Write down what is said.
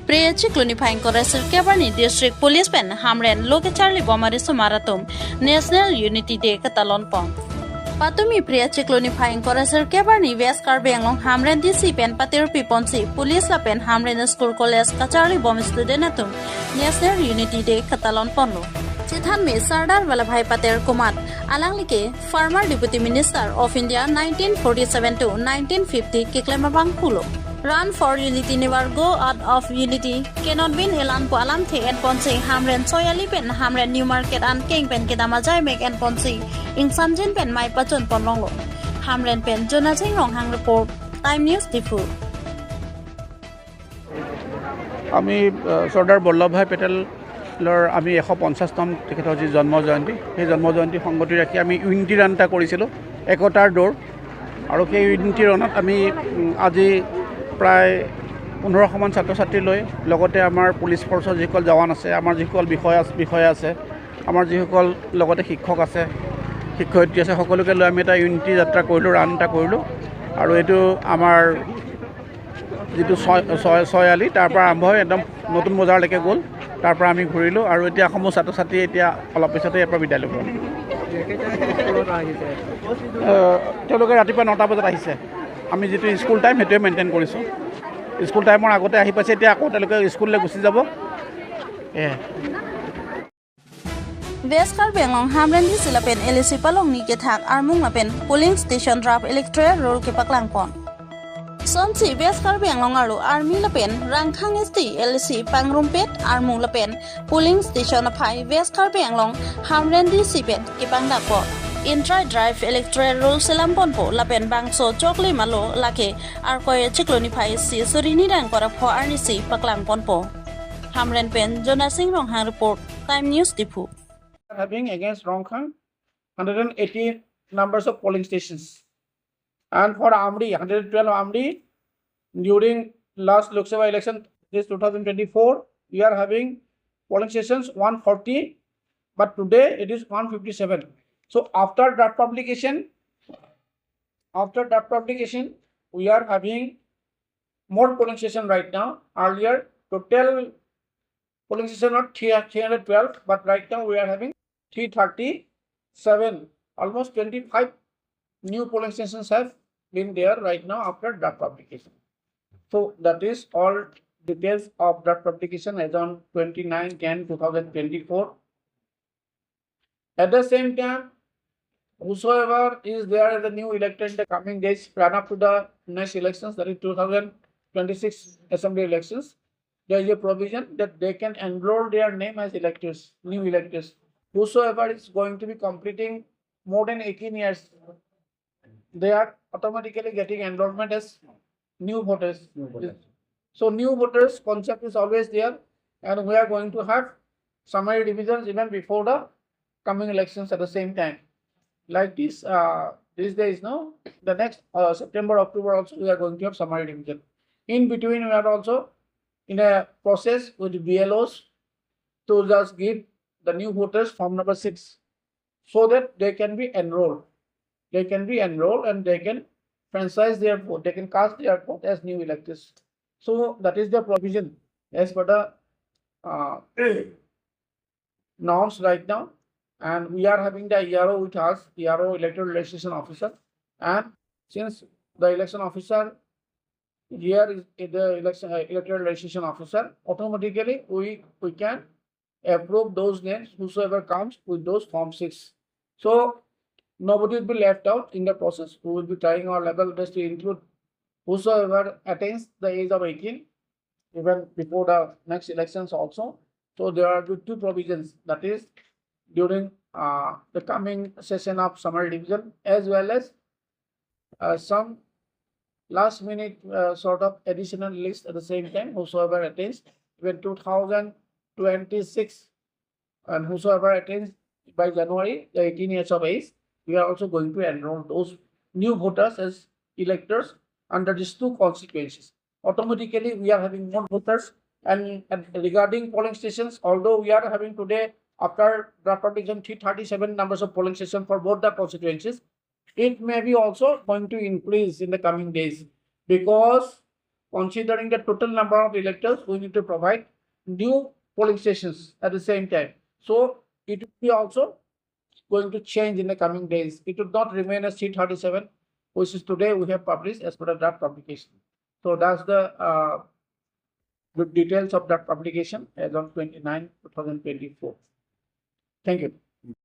Priyachi Clunifying Corresor Caberni District Police Pen Hamren Loke Charlie Bomariso Marathon National Unity Day Catalan Pong. Patumi Priyachi Clunifying Corresor Caberni West Carbenglong Hamren DC Pen Patirpi Ponsi Police La Pen Hamren School College Kachari Bom Studenatum National Unity Day Catalan Ponlo. Chithan me Sardar Vallabhai Patel Kumar Alanglike Former Deputy Minister of India 1947 to 1950 Kiklemabang Pulo. Run for unity never go out of unity cannot win elan po alam the and ponsi hamren soyali pen hamren new market and king pen kedama jai make and ponsi in sanjin pen mai pachon ponlong hamren pen jona sing rong hang report time news Diphu আমি সর্দার বল্লভভাই পেটেলৰ আমি 150তম তেখেতৰ যি জন্ম জয়ন্তী সেই জন্ম জয়ন্তী সংগতি ৰাখি আমি ইউনিটি ৰান এটা কৰিছিলোঁ একতাৰ দৌৰ আৰু সেই ইউনিটি ৰানত আমি আজি প্ৰায় 1500 মান ছাত্ৰ ছাত্ৰী লৈ লগতে আমাৰ পুলিচ ফৰ্চৰ যিসকল জৱান আছে আমাৰ যিসকল বিষয়া আছে আমাৰ যিসকল লগতে শিক্ষক আছে শিক্ষয়িত্ৰী আছে সকলোকে লৈ আমি এটা ইউনিটি যাত্ৰা কৰিলোঁ ৰান এটা কৰিলোঁ আৰু এইটো আমাৰ যিটো ছয়ালি তাৰ পৰা আৰম্ভ হৈ একদম নতুন বজাৰলৈকে গ'ল তাৰ পৰা আমি ঘূৰিলোঁ আৰু এতিয়া সমূহ ছাত্ৰ ছাত্ৰী এতিয়া অলপ পিছতে ইয়াৰ পৰা বিদায় ল'ব তেওঁলোকে ৰাতিপুৱা 9টা বজাত আহিছে আমি যিটো স্কুল টাইম সেইটোৱে মেইনটেইন কৰিছোঁ স্কুল টাইমৰ আগতে আহি পাইছে এতিয়া আকৌ তেওঁলোকে স্কুললৈ গুচি যাব West Carbenglong Hamren di silapen LC Palong ni kethak armung lapen polling station drop electoral roll ke paklang pon Sonsi West Carbenglong aru army lapen rangkhang ST LC Pangrumpet armung lapen polling station aphai West Carbenglong Hamren di sipet ke pangdak po Intra drive electoral roll selampon po lapen bangso chokli malo lake arkoy chiklonify si surini dang para pho arnisi paklang pon po Hamren pen Jona Singh Rong Hang report time news Diphu having against Rongkhang 180 numbers of polling stations and for Amri 112 Amri during last Lok Sabha election this 2024 we are having polling stations 140 but today it is 157 so after draft publication we are having more polling station right now earlier total polling station not 312 but right now we are having 337 almost 25 new polling stations have been there right now after draft publication so that is all details of draft publication as on 29/10/2024 at the same time whosoever is there as the new elected in the coming days run up to the next elections that is 2026 assembly elections there is a provision that they can enroll their name as electors new electors whosoever is going to be completing more than 18 years they are automatically getting enrollment as new voters. So new voters concept is always there and we are going to have summary divisions even before the coming elections at the same time like this these days now the next September October also we are going to have summary division in between we are also in a process with BLOs to just give the new voters form number 6 so that they can be enrolled and they can franchise their vote they can cast their vote as new electors so that is the provision as per the norms right now and we are having the ERO with us ERO electoral registration officer and since the election officer here is the electoral registration officer automatically we can approve those names whosoever comes with those form 6 so nobody will be left out in the process we will be trying our level best to include whosoever attains the age of 18 even before the next elections also so there are two provisions that is during the coming session of summary division as well as some last minute sort of additional list at the same time whosoever attains even 2026 and whosoever attains by January the 18 years of age we are also going to enroll those new voters as electors under these two constituencies automatically we are having more voters and regarding polling stations although we are having today after draft publication 337 numbers of polling stations for both the constituencies it may be also going to increase in the coming days because considering the total number of electors, we need to provide new polling stations at the same time. So it will be also going to change in the coming days. It will not remain as C37, which is today we have published as per the draft publication. So that's the details of that publication as on 29, 2024. Thank you.